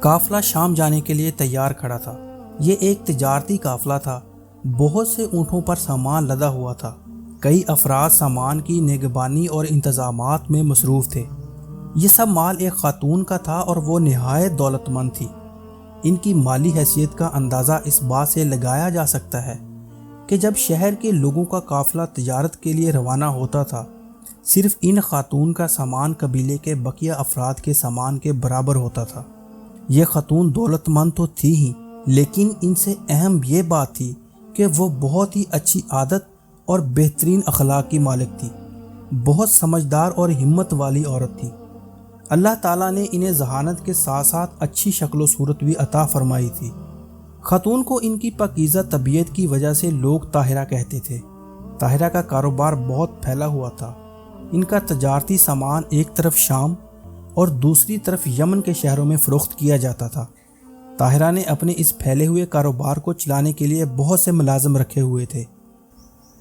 قافلہ شام جانے کے لیے تیار کھڑا تھا۔ یہ ایک تجارتی قافلہ تھا۔ بہت سے اونٹوں پر سامان لدا ہوا تھا۔ کئی افراد سامان کی نگہبانی اور انتظامات میں مصروف تھے۔ یہ سب مال ایک خاتون کا تھا اور وہ نہایت دولت مند تھی۔ ان کی مالی حیثیت کا اندازہ اس بات سے لگایا جا سکتا ہے کہ جب شہر کے لوگوں کا قافلہ تجارت کے لیے روانہ ہوتا تھا، صرف ان خاتون کا سامان قبیلے کے بقیہ افراد کے سامان کے برابر ہوتا تھا۔ یہ خاتون دولت مند تو تھی ہی، لیکن ان سے اہم یہ بات تھی کہ وہ بہت ہی اچھی عادت اور بہترین اخلاق کی مالک تھی۔ بہت سمجھدار اور ہمت والی عورت تھی۔ اللہ تعالیٰ نے انہیں ذہانت کے ساتھ ساتھ اچھی شکل و صورت بھی عطا فرمائی تھی۔ خاتون کو ان کی پاکیزہ طبیعت کی وجہ سے لوگ طاہرہ کہتے تھے۔ طاہرہ کا کاروبار بہت پھیلا ہوا تھا۔ ان کا تجارتی سامان ایک طرف شام اور دوسری طرف یمن کے شہروں میں فروخت کیا جاتا تھا۔ طاہرہ نے اپنے اس پھیلے ہوئے کاروبار کو چلانے کے لیے بہت سے ملازم رکھے ہوئے تھے،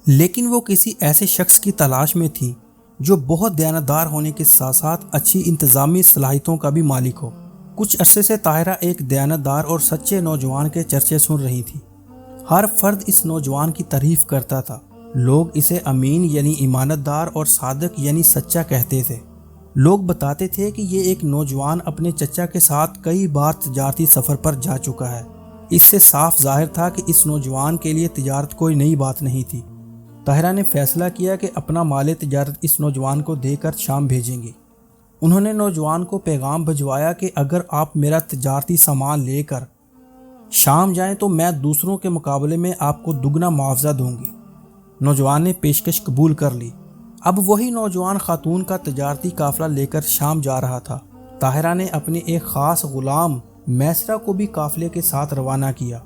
لیکن وہ کسی ایسے شخص کی تلاش میں تھی جو بہت دیانتدار ہونے کے ساتھ ساتھ اچھی انتظامی صلاحیتوں کا بھی مالک ہو۔ کچھ عرصے سے طاہرہ ایک دیانتدار اور سچے نوجوان کے چرچے سن رہی تھی۔ ہر فرد اس نوجوان کی تعریف کرتا تھا۔ لوگ اسے امین یعنی ایمانت دار اور صادق یعنی سچا کہتے تھے۔ لوگ بتاتے تھے کہ یہ ایک نوجوان اپنے چچا کے ساتھ کئی بار تجارتی سفر پر جا چکا ہے۔ اس سے صاف ظاہر تھا کہ اس نوجوان کے لیے تجارت کوئی نئی بات نہیں تھی۔ طاہرہ نے فیصلہ کیا کہ اپنا مال تجارت اس نوجوان کو دے کر شام بھیجیں گے۔ انہوں نے نوجوان کو پیغام بھجوایا کہ اگر آپ میرا تجارتی سامان لے کر شام جائیں تو میں دوسروں کے مقابلے میں آپ کو دگنا معاوضہ دوں گی۔ نوجوان نے پیشکش قبول کر لی۔ اب وہی نوجوان خاتون کا تجارتی قافلہ لے کر شام جا رہا تھا۔ طاہرہ نے اپنے ایک خاص غلام میسرہ کو بھی قافلے کے ساتھ روانہ کیا۔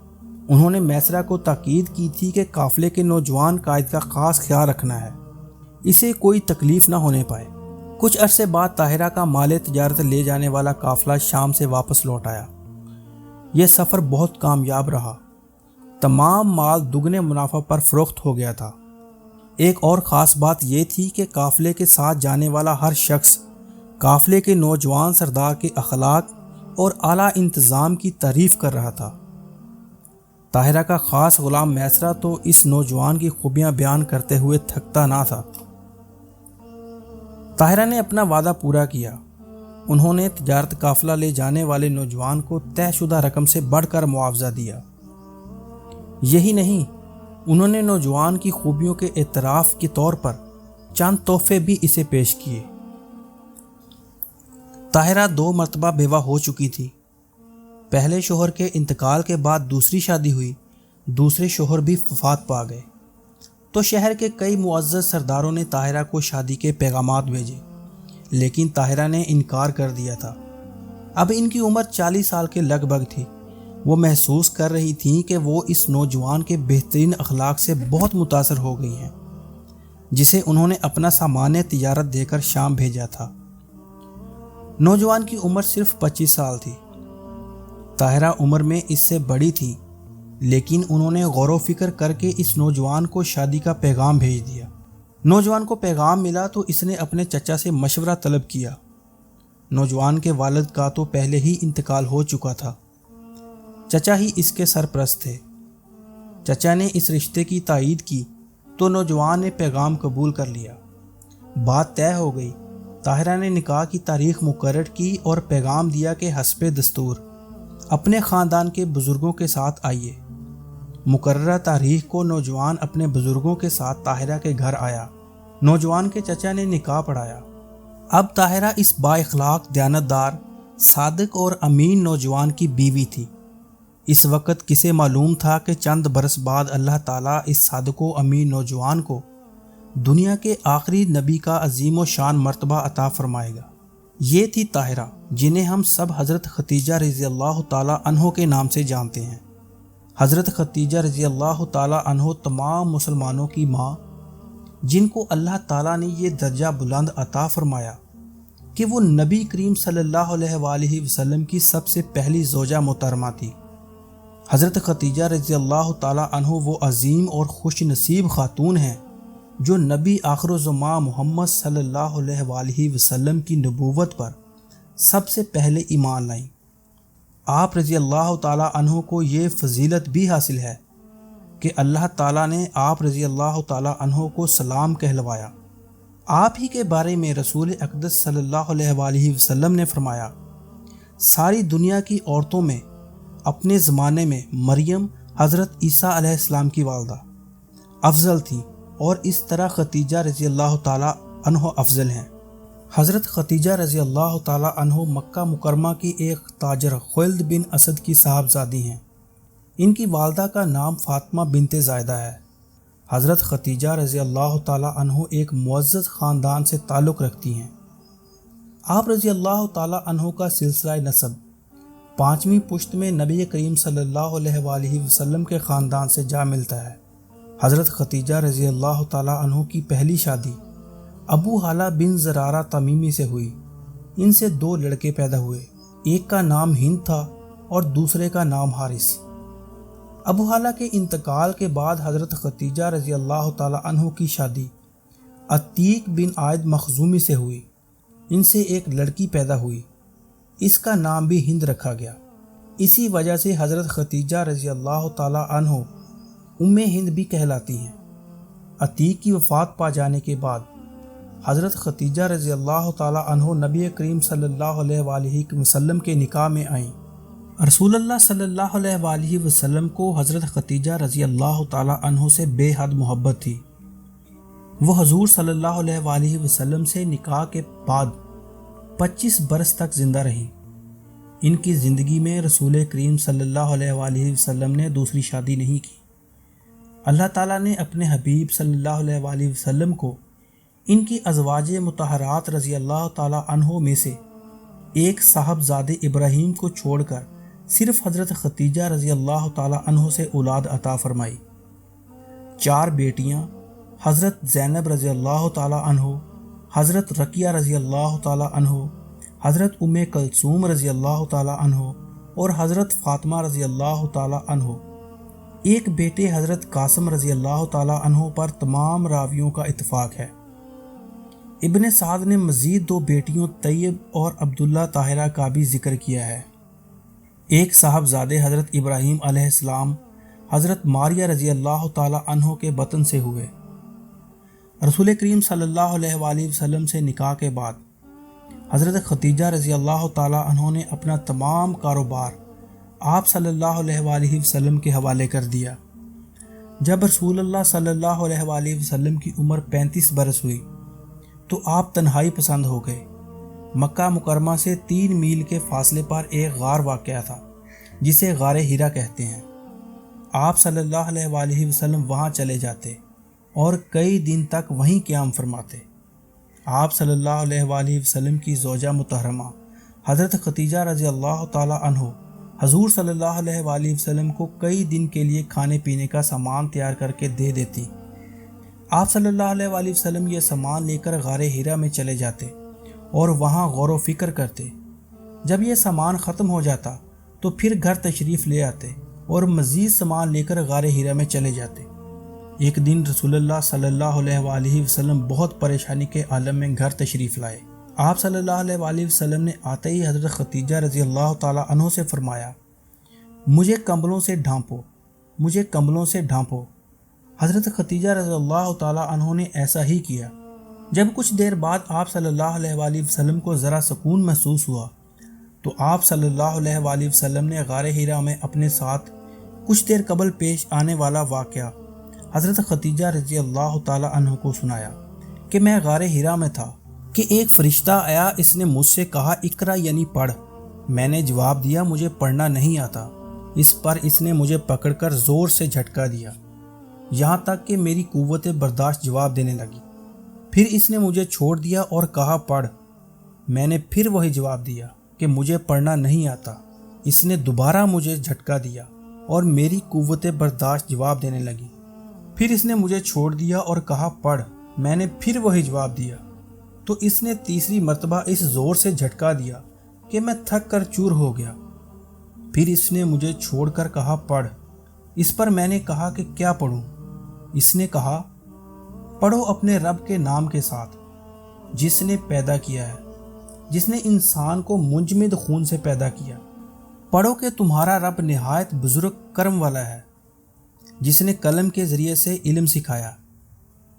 انہوں نے میسرہ کو تاکید کی تھی کہ قافلے کے نوجوان قائد کا خاص خیال رکھنا ہے، اسے کوئی تکلیف نہ ہونے پائے۔ کچھ عرصے بعد طاہرہ کا مال تجارت لے جانے والا قافلہ شام سے واپس لوٹ آیا۔ یہ سفر بہت کامیاب رہا۔ تمام مال دگنے منافع پر فروخت ہو گیا تھا۔ ایک اور خاص بات یہ تھی کہ قافلے کے ساتھ جانے والا ہر شخص قافلے کے نوجوان سردار کے اخلاق اور اعلیٰ انتظام کی تعریف کر رہا تھا۔ طاہرہ کا خاص غلام میسرہ تو اس نوجوان کی خوبیاں بیان کرتے ہوئے تھکتا نہ تھا۔ طاہرہ نے اپنا وعدہ پورا کیا۔ انہوں نے تجارت قافلہ لے جانے والے نوجوان کو طے شدہ رقم سے بڑھ کر معاوضہ دیا۔ یہی نہیں، انہوں نے نوجوان کی خوبیوں کے اعتراف کے طور پر چند تحفے بھی اسے پیش کیے۔ طاہرہ 2 مرتبہ بیوہ ہو چکی تھی۔ پہلے شوہر کے انتقال کے بعد دوسری شادی ہوئی۔ دوسرے شوہر بھی وفات پا گئے تو شہر کے کئی معزز سرداروں نے طاہرہ کو شادی کے پیغامات بھیجے، لیکن طاہرہ نے انکار کر دیا تھا۔ اب ان کی عمر 40 سال کے لگ بھگ تھی۔ وہ محسوس کر رہی تھیں کہ وہ اس نوجوان کے بہترین اخلاق سے بہت متاثر ہو گئی ہیں، جسے انہوں نے اپنا سامان تجارت دے کر شام بھیجا تھا۔ نوجوان کی عمر صرف 25 سال تھی۔ طاہرہ عمر میں اس سے بڑی تھی، لیکن انہوں نے غور و فکر کر کے اس نوجوان کو شادی کا پیغام بھیج دیا۔ نوجوان کو پیغام ملا تو اس نے اپنے چچا سے مشورہ طلب کیا۔ نوجوان کے والد کا تو پہلے ہی انتقال ہو چکا تھا۔ چچا ہی اس کے سرپرست تھے۔ چچا نے اس رشتے کی تائید کی تو نوجوان نے پیغام قبول کر لیا۔ بات طے ہو گئی۔ طاہرہ نے نکاح کی تاریخ مقرر کی اور پیغام دیا کہ حسب دستور اپنے خاندان کے بزرگوں کے ساتھ آئیے۔ مقررہ تاریخ کو نوجوان اپنے بزرگوں کے ساتھ طاہرہ کے گھر آیا۔ نوجوان کے چچا نے نکاح پڑھایا۔ اب طاہرہ اس با اخلاق، دیانتدار، صادق اور امین نوجوان کی بیوی تھی۔ اس وقت کسے معلوم تھا کہ چند برس بعد اللہ تعالیٰ اس صادق و امین نوجوان کو دنیا کے آخری نبی کا عظیم و شان مرتبہ عطا فرمائے گا۔ یہ تھی طاہرہ، جنہیں ہم سب حضرت خدیجہ رضی اللہ تعالیٰ عنہ کے نام سے جانتے ہیں۔ حضرت خدیجہ رضی اللہ تعالیٰ عنہ تمام مسلمانوں کی ماں، جن کو اللہ تعالیٰ نے یہ درجہ بلند عطا فرمایا کہ وہ نبی کریم صلی اللہ علیہ وآلہ وسلم کی سب سے پہلی زوجہ محترمہ تھی۔ حضرت خدیجہ رضی اللہ تعالیٰ عنہ وہ عظیم اور خوش نصیب خاتون ہیں جو نبی آخر الزماں محمد صلی اللہ علیہ وآلہ وسلم کی نبوت پر سب سے پہلے ایمان لائیں۔ آپ رضی اللہ تعالیٰ عنہ کو یہ فضیلت بھی حاصل ہے کہ اللہ تعالیٰ نے آپ رضی اللہ تعالیٰ عنہ کو سلام کہلوایا۔ آپ ہی کے بارے میں رسول اقدس صلی اللہ علیہ وآلہ وسلم نے فرمایا، ساری دنیا کی عورتوں میں اپنے زمانے میں مریم حضرت عیسیٰ علیہ السلام کی والدہ افضل تھیں، اور اس طرح خدیجہ رضی اللہ تعالیٰ عنہ افضل ہیں۔ حضرت خدیجہ رضی اللہ تعالیٰ عنہ مکہ مکرمہ کی ایک تاجر خلد بن اسد کی صاحبزادی ہیں۔ ان کی والدہ کا نام فاطمہ بنت زائدہ ہے۔ حضرت خدیجہ رضی اللہ تعالیٰ عنہ ایک معزز خاندان سے تعلق رکھتی ہیں۔ آپ رضی اللہ تعالیٰ عنہ کا سلسلہ نسب 5ویں پشت میں نبی کریم صلی اللہ علیہ وآلہ وسلم کے خاندان سے جا ملتا ہے۔ حضرت خدیجہ رضی اللہ تعالیٰ عنہ کی پہلی شادی ابو حالہ بن زرارہ تمیمی سے ہوئی۔ ان سے 2 لڑکے پیدا ہوئے، ایک کا نام ہند تھا اور دوسرے کا نام حارث۔ ابو حالہ کے انتقال کے بعد حضرت خدیجہ رضی اللہ تعالیٰ عنہ کی شادی عتیق بن عائد مخزومی سے ہوئی۔ ان سے ایک لڑکی پیدا ہوئی، اس کا نام بھی ہند رکھا گیا۔ اسی وجہ سے حضرت خدیجہ رضی اللہ تعالیٰ عنہ ہند بھی کہلاتی ہیں۔ عتیق کی وفات پا جانے کے بعد حضرت خدیجہ رضی اللہ تعالیٰ عنہ نبی کریم صلی اللہ علیہ وآلہ وسلم کے نکاح میں آئیں۔ رسول اللہ صلی اللہ علیہ وآلہ وسلم کو حضرت خدیجہ رضی اللہ تعالیٰ عنہ سے بے حد محبت تھی۔ وہ حضور صلی اللہ علیہ وآلہ وسلم سے نکاح کے بعد 25 برس تک زندہ رہیں۔ ان کی زندگی میں رسول کریم صلی اللہ علیہ وآلہ وسلم نے دوسری شادی نہیں کی۔ اللہ تعالیٰ نے اپنے حبیب صلی اللہ علیہ وآلہ وسلم کو ان کی ازواج مطہرات رضی اللہ تعالیٰ عنہ میں سے ایک صاحبزادے ابراہیم کو چھوڑ کر صرف حضرت خدیجہ رضی اللہ تعالیٰ عنہ سے اولاد عطا فرمائی۔ 4 بیٹیاں حضرت زینب رضی اللہ تعالیٰ عنہ، حضرت رقیہ رضی اللہ تعالیٰ عنہ، حضرت کلثوم رضی اللہ تعالیٰ عنہ اور حضرت فاطمہ رضی اللہ تعالیٰ عنہ۔ ایک بیٹے حضرت قاسم رضی اللہ تعالیٰ عنہ پر تمام راویوں کا اتفاق ہے۔ ابن سعد نے مزید 2 بیٹیوں طیب اور عبداللہ طاہرہ کا بھی ذکر کیا ہے۔ ایک صاحبزادے حضرت ابراہیم علیہ السلام حضرت ماریہ رضی اللہ تعالیٰ عنہ کے بطن سے ہوئے۔ رسول کریم صلی اللہ علیہ وآلہ وسلم سے نکاح کے بعد حضرت خدیجہ رضی اللہ تعالیٰ عنہ نے اپنا تمام کاروبار آپ صلی اللہ علیہ وآلہ وسلم کے حوالے کر دیا۔ جب رسول اللہ صلی اللہ علیہ وآلہ وسلم کی عمر 35 برس ہوئی تو آپ تنہائی پسند ہو گئے۔ مکہ مکرمہ سے 3 میل کے فاصلے پر ایک غار واقع تھا جسے غار ہیرا کہتے ہیں۔ آپ صلی اللہ علیہ وآلہ وسلم وہاں چلے جاتے اور کئی دن تک وہیں قیام فرماتے۔ آپ صلی اللہ علیہ وآلہ وسلم کی زوجہ مطہرمہ حضرت خدیجہ رضی اللہ تعالیٰ عنہ حضور صلی اللہ علیہ وآلہ وسلم کو کئی دن کے لیے کھانے پینے کا سامان تیار کر کے دے دیتی۔ آپ صلی اللہ علیہ وآلہ وسلم یہ سامان لے کر غار ہیرا میں چلے جاتے اور وہاں غور و فکر کرتے۔ جب یہ سامان ختم ہو جاتا تو پھر گھر تشریف لے آتے اور مزید سامان لے کر غار ہیرا میں چلے جاتے۔ ایک دن رسول اللہ صلی اللہ علیہ وآلہ وسلم بہت پریشانی کے عالم میں گھر تشریف لائے۔ آپ صلی اللہ علیہ وآلہ وسلم نے آتے ہی حضرت خدیجہ رضی اللہ تعالیٰ عنہ سے فرمایا، مجھے کمبلوں سے ڈھانپو، مجھے کمبلوں سے ڈھانپو۔ حضرت خدیجہ رضی اللہ تعالیٰ عنہ نے ایسا ہی کیا۔ جب کچھ دیر بعد آپ صلی اللہ علیہ وآلہ وسلم کو ذرا سکون محسوس ہوا تو آپ صلی اللہ علیہ وآلہ وسلم نے غار ہیرا میں اپنے ساتھ کچھ دیر قبل پیش آنے والا واقعہ حضرت خدیجہ رضی اللہ تعالیٰ عنہ کو سنایا کہ میں غار ہیرا میں تھا کہ ایک فرشتہ آیا، اس نے مجھ سے کہا اقرا یعنی پڑھ۔ میں نے جواب دیا مجھے پڑھنا نہیں آتا۔ اس پر اس نے مجھے پکڑ کر زور سے جھٹکا دیا، یہاں تک کہ میری قوت برداشت جواب دینے لگی۔ پھر اس نے مجھے چھوڑ دیا اور کہا پڑھ۔ میں نے پھر وہی جواب دیا کہ مجھے پڑھنا نہیں آتا۔ اس نے دوبارہ مجھے جھٹکا دیا اور میری قوت برداشت جواب دینے لگی۔ پھر اس نے مجھے چھوڑ دیا اور کہا پڑھ۔ میں نے پھر وہی جواب دیا تو اس نے تیسری مرتبہ اس زور سے جھٹکا دیا کہ میں تھک کر چور ہو گیا۔ پھر اس نے مجھے چھوڑ کر کہا پڑھ۔ اس پر میں نے کہا کہ کیا پڑھوں؟ اس نے کہا پڑھو اپنے رب کے نام کے ساتھ جس نے پیدا کیا ہے، جس نے انسان کو منجمد خون سے پیدا کیا، پڑھو کہ تمہارا رب نہایت بزرگ کرم والا ہے، جس نے قلم کے ذریعے سے علم سکھایا۔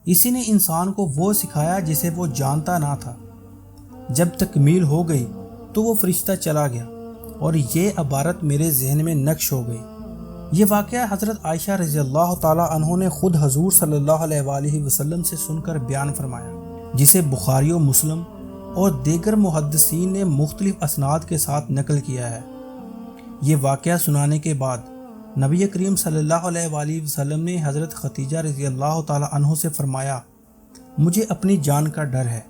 اسی نے انسان کو وہ سکھایا جسے وہ جانتا نہ تھا۔ جب تکمیل ہو گئی تو وہ فرشتہ چلا گیا اور یہ عبارت میرے ذہن میں نقش ہو گئی۔ یہ واقعہ حضرت عائشہ رضی اللہ تعالی عنہ نے خود حضور صلی اللہ علیہ وآلہ وسلم سے سن کر بیان فرمایا، جسے بخاری و مسلم اور دیگر محدثین نے مختلف اسناد کے ساتھ نقل کیا ہے۔ یہ واقعہ سنانے کے بعد نبی کریم صلی اللہ علیہ وآلہ وسلم نے حضرت خدیجہ رضی اللہ تعالی عنہ سے فرمایا، مجھے اپنی جان کا ڈر ہے۔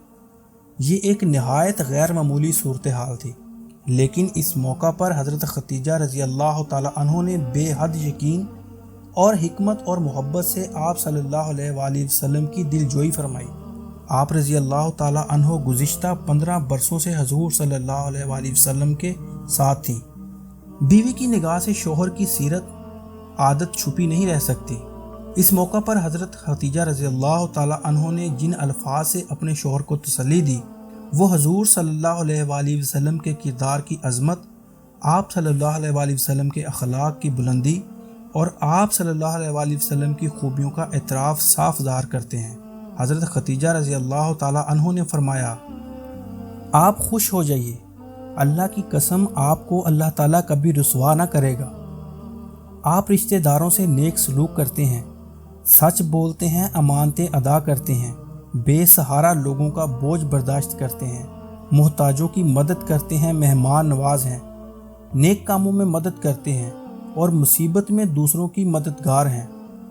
یہ ایک نہایت غیر معمولی صورتحال تھی، لیکن اس موقع پر حضرت خدیجہ رضی اللہ تعالی عنہ نے بے حد یقین اور حکمت اور محبت سے آپ صلی اللہ علیہ وآلہ وسلم کی دلجوئی فرمائی۔ آپ رضی اللہ تعالی عنہ گزشتہ 15 برسوں سے حضور صلی اللہ علیہ وآلہ وسلم کے ساتھ تھیں۔ بیوی کی نگاہ سے شوہر کی سیرت عادت چھپی نہیں رہ سکتی۔ اس موقع پر حضرت خدیجہ رضی اللہ تعالی عنہ نے جن الفاظ سے اپنے شوہر کو تسلی دی، وہ حضور صلی اللہ علیہ وآلہ وسلم کے کردار کی عظمت، آپ صلی اللہ علیہ وآلہ وسلم کے اخلاق کی بلندی اور آپ صلی اللہ علیہ وآلہ وسلم کی خوبیوں کا اعتراف صاف ظاہر کرتے ہیں۔ حضرت خدیجہ رضی اللہ تعالی عنہ نے فرمایا، آپ خوش ہو جائیے، اللہ کی قسم آپ کو اللہ تعالیٰ کبھی رسوا نہ کرے گا۔ آپ رشتہ داروں سے نیک سلوک کرتے ہیں، سچ بولتے ہیں، امانتیں ادا کرتے ہیں، بے سہارا لوگوں کا بوجھ برداشت کرتے ہیں، محتاجوں کی مدد کرتے ہیں، مہمان نواز ہیں، نیک کاموں میں مدد کرتے ہیں اور مصیبت میں دوسروں کی مددگار ہیں۔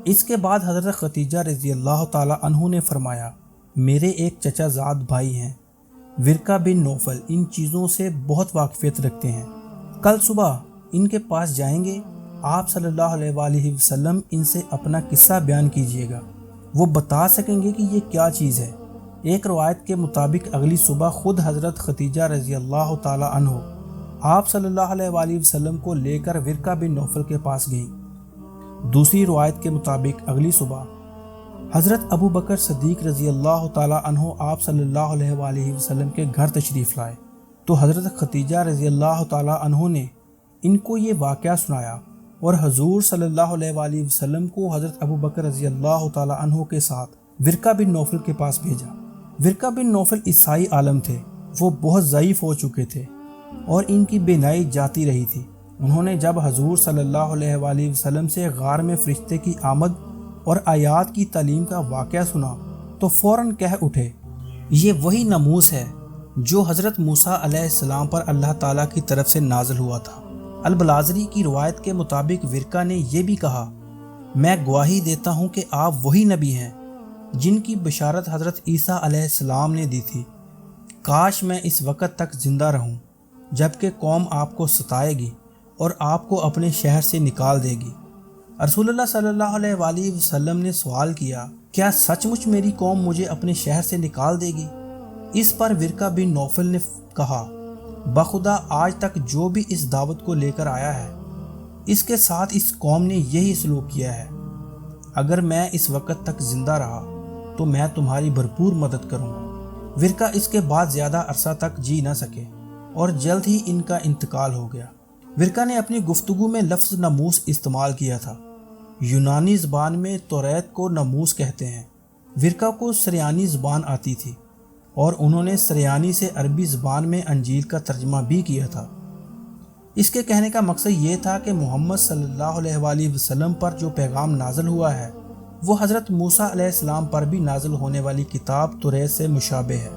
اس کے بعد حضرت خدیجہ رضی اللہ تعالی عنہ نے فرمایا، میرے ایک چچا زاد بھائی ہیں، ورقہ بن نوفل، ان چیزوں سے بہت واقفیت رکھتے ہیں۔ کل صبح ان کے پاس جائیں گے، آپ صلی اللہ علیہ وآلہ وسلم ان سے اپنا قصہ بیان کیجیے گا، وہ بتا سکیں گے کہ یہ کیا چیز ہے۔ ایک روایت کے مطابق اگلی صبح خود حضرت خدیجہ رضی اللہ تعالی عنہ آپ صلی اللہ علیہ وآلہ وسلم کو لے کر ورقہ بن نوفل کے پاس گئیں۔ دوسری روایت کے مطابق اگلی صبح حضرت ابو بکر صدیق رضی اللہ تعالی عنہ آپ صلی اللہ علیہ وآلہ وسلم کے گھر تشریف لائے تو حضرت خدیجہ رضی اللہ تعالی عنہ نے ان کو یہ واقعہ سنایا اور حضور صلی اللہ علیہ وآلہ وسلم کو حضرت ابو بکر رضی اللہ تعالی عنہ کے ساتھ ورقہ بن نوفل کے پاس بھیجا۔ ورقہ بن نوفل عیسائی عالم تھے، وہ بہت ضعیف ہو چکے تھے اور ان کی بینائی جاتی رہی تھی۔ انہوں نے جب حضور صلی اللہ علیہ وآلہ وسلم سے غار میں فرشتے کی آمد اور آیات کی تعلیم کا واقعہ سنا تو فوراً کہہ اٹھے، یہ وہی ناموس ہے جو حضرت موسیٰ علیہ السلام پر اللہ تعالیٰ کی طرف سے نازل ہوا تھا۔ البلازری کی روایت کے مطابق ورقہ نے یہ بھی کہا، میں گواہی دیتا ہوں کہ آپ وہی نبی ہیں جن کی بشارت حضرت عیسیٰ علیہ السلام نے دی تھی۔ کاش میں اس وقت تک زندہ رہوں جبکہ قوم آپ کو ستائے گی اور آپ کو اپنے شہر سے نکال دے گی۔ رسول اللہ صلی اللہ علیہ وآلہ وسلم نے سوال کیا، کیا سچ مچ میری قوم مجھے اپنے شہر سے نکال دے گی؟ اس پر ورقہ بن نوفل نے کہا، بخدا آج تک جو بھی اس دعوت کو لے کر آیا ہے اس کے ساتھ اس قوم نے یہی سلوک کیا ہے۔ اگر میں اس وقت تک زندہ رہا تو میں تمہاری بھرپور مدد کروں گا۔ ورقہ اس کے بعد زیادہ عرصہ تک جی نہ سکے اور جلد ہی ان کا انتقال ہو گیا۔ ورقہ نے اپنی گفتگو میں لفظ ناموس استعمال کیا تھا۔ یونانی زبان میں توریت کو ناموس کہتے ہیں۔ ورقہ کو سریانی زبان آتی تھی اور انہوں نے سریانی سے عربی زبان میں انجیل کا ترجمہ بھی کیا تھا۔ اس کے کہنے کا مقصد یہ تھا کہ محمد صلی اللہ علیہ وآلہ وسلم پر جو پیغام نازل ہوا ہے وہ حضرت موسیٰ علیہ السلام پر بھی نازل ہونے والی کتاب توریت سے مشابہ ہے۔